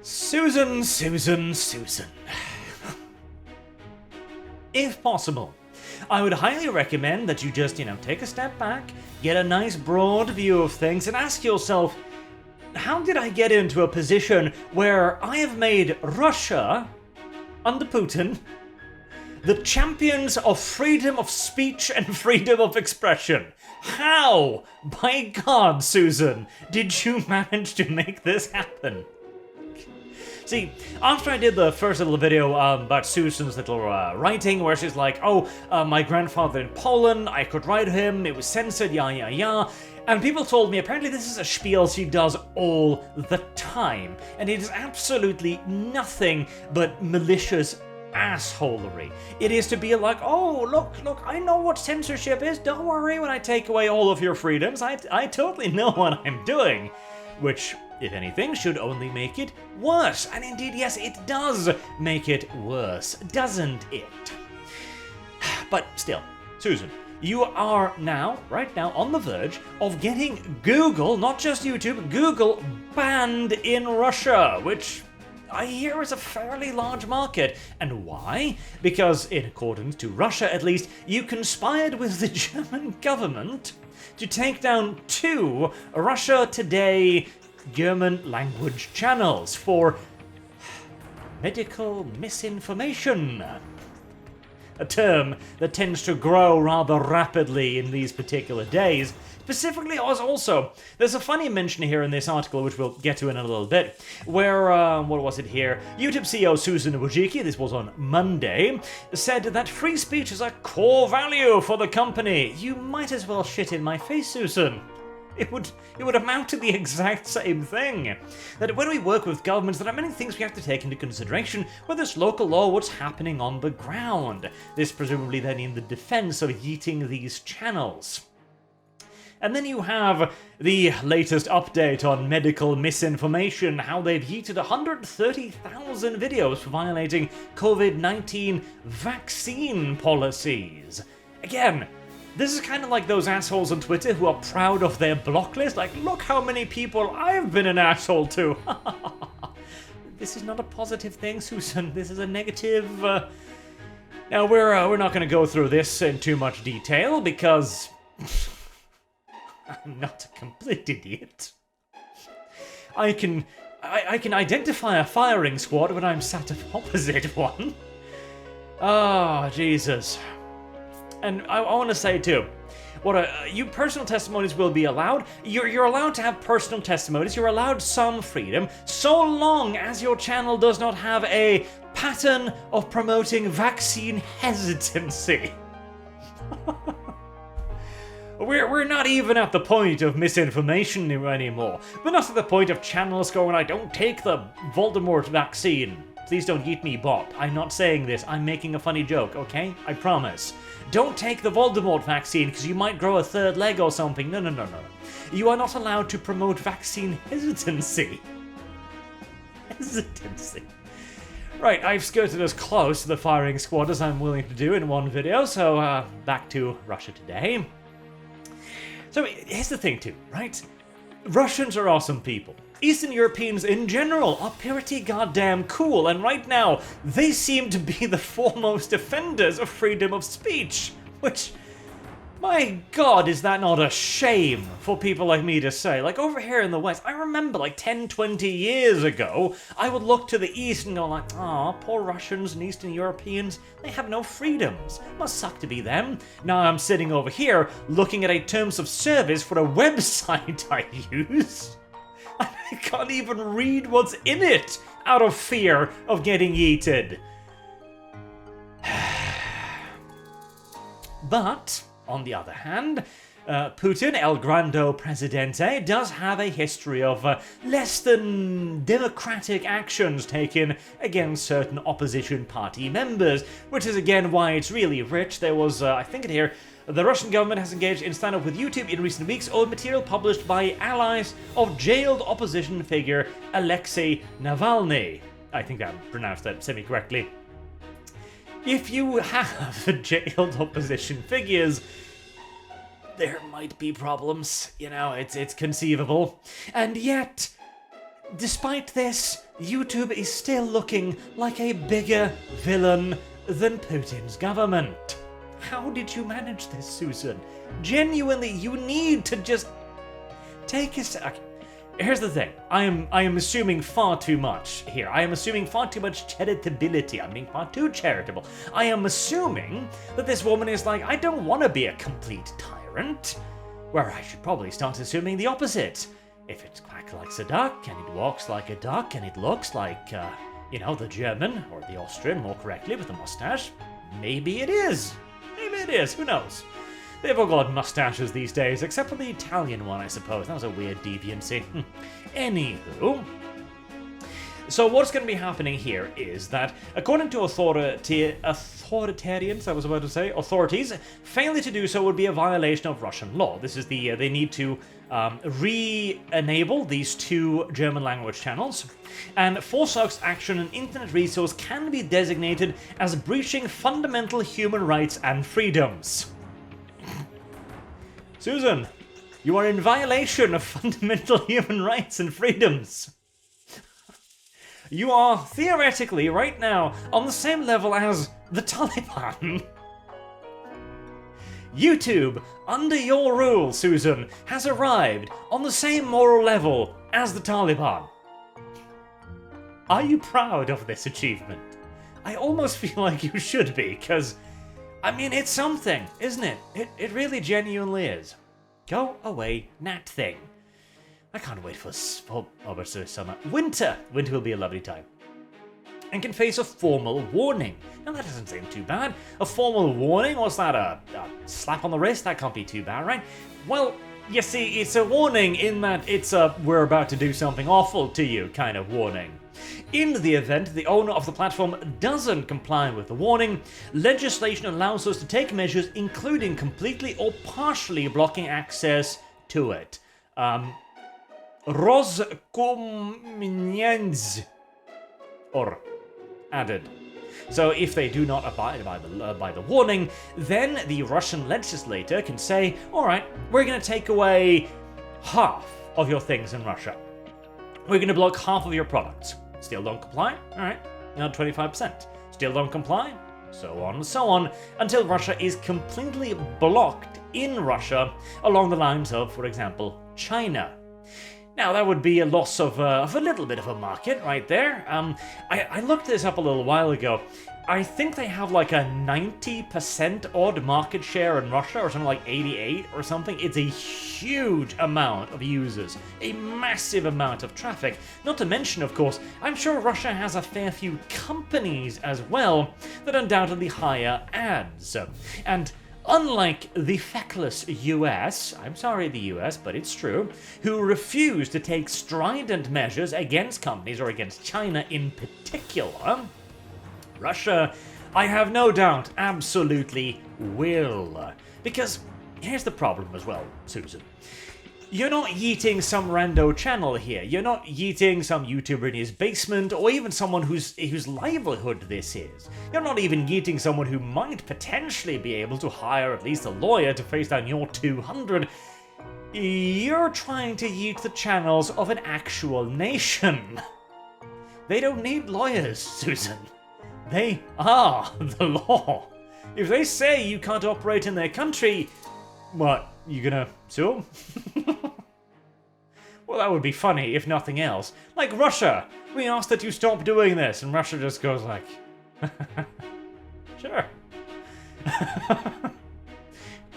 Susan, Susan, Susan. If possible, I would highly recommend that you just, take a step back, get a nice broad view of things, and ask yourself, how did I get into a position where I have made Russia, under Putin, the champions of freedom of speech and freedom of expression? How, by God, Susan, did you manage to make this happen? See, after I did the first little video about Susan's little writing, where she's like, my grandfather in Poland, I could write him, it was censored, yeah, and people told me apparently this is a spiel she does all the time, and it is absolutely nothing but malicious assholery. It is to be like, look, I know what censorship is, don't worry when I take away all of your freedoms, I totally know what I'm doing. Which, if anything, should only make it worse. And indeed, yes, it does make it worse, doesn't it? But still, Susan, you are right now, on the verge of getting Google, not just YouTube, Google banned in Russia, which I hear is a fairly large market. And why? Because, in accordance to Russia at least, you conspired with the German government to take down 2 Russia Today German language channels for medical misinformation. A term that tends to grow rather rapidly in these particular days. Specifically, also, there's a funny mention here in this article, which we'll get to in a little bit, where, what was it here? YouTube CEO Susan Wojcicki, this was on Monday, said that free speech is a core value for the company. You might as well shit in my face, Susan. It would amount to the exact same thing. That when we work with governments, there are many things we have to take into consideration, whether it's local law, what's happening on the ground. This presumably then in the defense of yeeting these channels. And then you have the latest update on medical misinformation, how they've yeeted 130,000 videos for violating COVID-19 vaccine policies. Again, this is kind of like those assholes on Twitter who are proud of their block list, like, look how many people I've been an asshole to. This is not a positive thing, Susan, this is a negative. Now, we're not going to go through this in too much detail, because I'm not a complete idiot. I can identify a firing squad when I'm sat opposite one. Oh, Jesus. And I want to say too, you personal testimonies will be allowed. You're allowed to have personal testimonies. You're allowed some freedom, so long as your channel does not have a pattern of promoting vaccine hesitancy. We're not even at the point of misinformation anymore. We're not at the point of channels going, I don't take the Voldemort vaccine. Please don't eat me, bot. I'm not saying this. I'm making a funny joke, okay? I promise. Don't take the Voldemort vaccine because you might grow a 3rd leg or something. No. You are not allowed to promote vaccine hesitancy. Right, I've skirted as close to the firing squad as I'm willing to do in one video, so back to Russia Today. So here's the thing too, right? Russians are awesome people. Eastern Europeans in general are pretty goddamn cool, and right now, they seem to be the foremost defenders of freedom of speech, which, my God, is that not a shame for people like me to say? Like, over here in the West, I remember like 10, 20 years ago, I would look to the East and go like, aw, poor Russians and Eastern Europeans, they have no freedoms. Must suck to be them. Now I'm sitting over here, looking at a terms of service for a website I use. I can't even read what's in it out of fear of getting yeeted. But, on the other hand, Putin, El Grande Presidente, does have a history of less than democratic actions taken against certain opposition party members, which is again why it's really rich. There was, I think it here, the Russian government has engaged in stand-up with YouTube in recent weeks over material published by allies of jailed opposition figure Alexei Navalny. I think I pronounced that semi-correctly. If you have jailed opposition figures, there might be problems, it's conceivable. And yet, despite this, YouTube is still looking like a bigger villain than Putin's government. How did you manage this, Susan? Genuinely, you need to just take a sec. Here's the thing. I am assuming far too much here. I am assuming far too much charitability. I'm being far too charitable. I am assuming that this woman is like, I don't want to be a complete tyrant. Where I should probably start assuming the opposite. If it quacks like a duck, and it walks like a duck, and it looks like, the German, or the Austrian, more correctly, with a mustache, maybe it is. Maybe it is. Who knows? They've all got mustaches these days, except for the Italian one, I suppose. That was a weird deviancy. Anywho. So what's going to be happening here is that, according to authoritarians, authorities, failure to do so would be a violation of Russian law. This is they need to re-enable these 2 German language channels, and for such action, an internet resource can be designated as breaching fundamental human rights and freedoms. Susan, you are in violation of fundamental human rights and freedoms. You are theoretically, right now, on the same level as the Taliban. YouTube, under your rule, Susan, has arrived on the same moral level as the Taliban. Are you proud of this achievement? I almost feel like you should be, because, it's something, isn't it? It really genuinely is. Go away, Nat thing. I can't wait for summer. Winter! Winter will be a lovely time. And can face a formal warning. Now that doesn't seem too bad. A formal warning? What's that, a slap on the wrist? That can't be too bad, right? Well, you see, it's a warning in that it's a we're about to do something awful to you kind of warning. In the event the owner of the platform doesn't comply with the warning, legislation allows us to take measures including completely or partially blocking access to it. Rozkomnienz or added. So if they do not abide by the warning, then the Russian legislator can say, all right, we're going to take away half of your things in Russia. We're going to block half of your products. Still don't comply? All right, now 25%. Still don't comply? So on and so on, until Russia is completely blocked in Russia along the lines of, for example, China. Now, that would be a loss of a little bit of a market right there. I looked this up a little while ago. I think they have like a 90% odd market share in Russia, or something like 88 or something. It's a huge amount of users, a massive amount of traffic. Not to mention, of course, I'm sure Russia has a fair few companies as well that undoubtedly hire ads. And unlike the feckless US, I'm sorry the US, but it's true, who refuse to take strident measures against companies or against China in particular, Russia, I have no doubt, absolutely will. Because here's the problem as well, Susan. You're not yeeting some rando channel here. You're not yeeting some YouTuber in his basement, or even someone whose livelihood this is. You're not even yeeting someone who might potentially be able to hire at least a lawyer to face down your 200. You're trying to yeet the channels of an actual nation. They don't need lawyers, Susan. They are the law. If they say you can't operate in their country, what, you gonna sue them? Well, that would be funny, if nothing else. Like Russia, we ask that you stop doing this, and Russia just goes like, sure.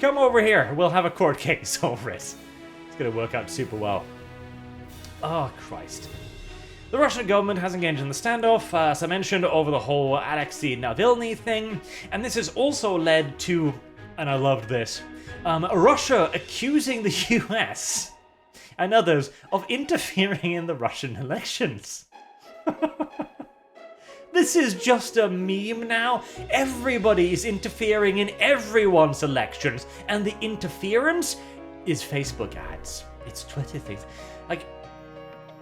Come over here, we'll have a court case over it. It's gonna work out super well. Oh, Christ. The Russian government has engaged in the standoff, as I mentioned, over the whole Alexei Navalny thing, and this has also led to, and I loved this, Russia accusing the US and others of interfering in the Russian elections. This is just a meme now. Everybody is interfering in everyone's elections, and the interference is Facebook ads. It's Twitter things. Like,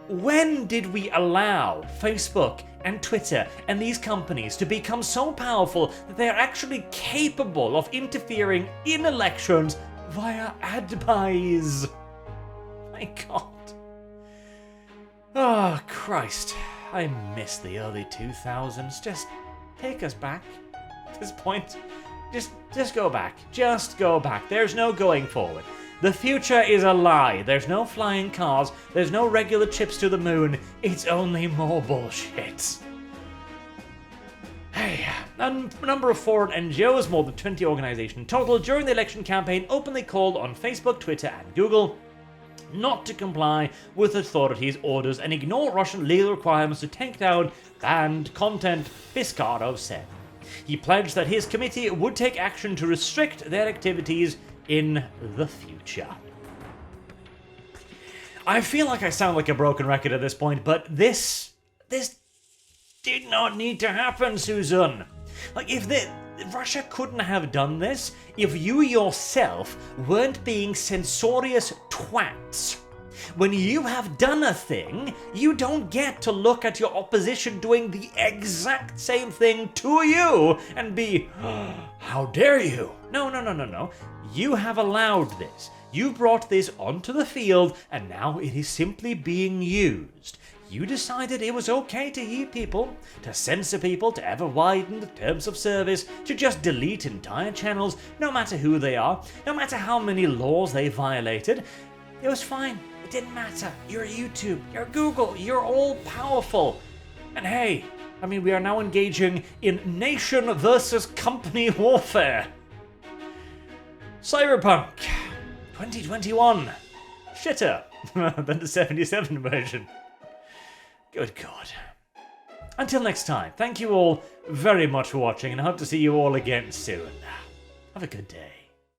when did we allow Facebook and Twitter and these companies to become so powerful that they are actually capable of interfering in elections via ad buys? My God. Oh, Christ. I miss the early 2000s. Just take us back at this point. Just go back. Just go back. There's no going forward. The future is a lie. There's no flying cars. There's no regular trips to the moon. It's only more bullshit. Hey, a number of foreign NGOs, more than 20 organizations in total, during the election campaign openly called on Facebook, Twitter, and Google not to comply with authorities' orders and ignore Russian legal requirements to take down banned content, Piskarov said. He pledged that his committee would take action to restrict their activities in the future. I feel like I sound like a broken record at this point, but this did not need to happen, Susan. Like, if Russia couldn't have done this if you yourself weren't being censorious twats. When you have done a thing, you don't get to look at your opposition doing the exact same thing to you and be, how dare you? No. You have allowed this. You brought this onto the field, and now it is simply being used. You decided it was okay to heat people, to censor people, to ever widen the terms of service, to just delete entire channels, no matter who they are, no matter how many laws they violated. It was fine. It didn't matter. You're YouTube, you're Google, you're all powerful. And hey, we are now engaging in nation versus company warfare. Cyberpunk 2021. Shitter than the 77 version. Good God. Until next time, thank you all very much for watching, and I hope to see you all again soon. Have a good day.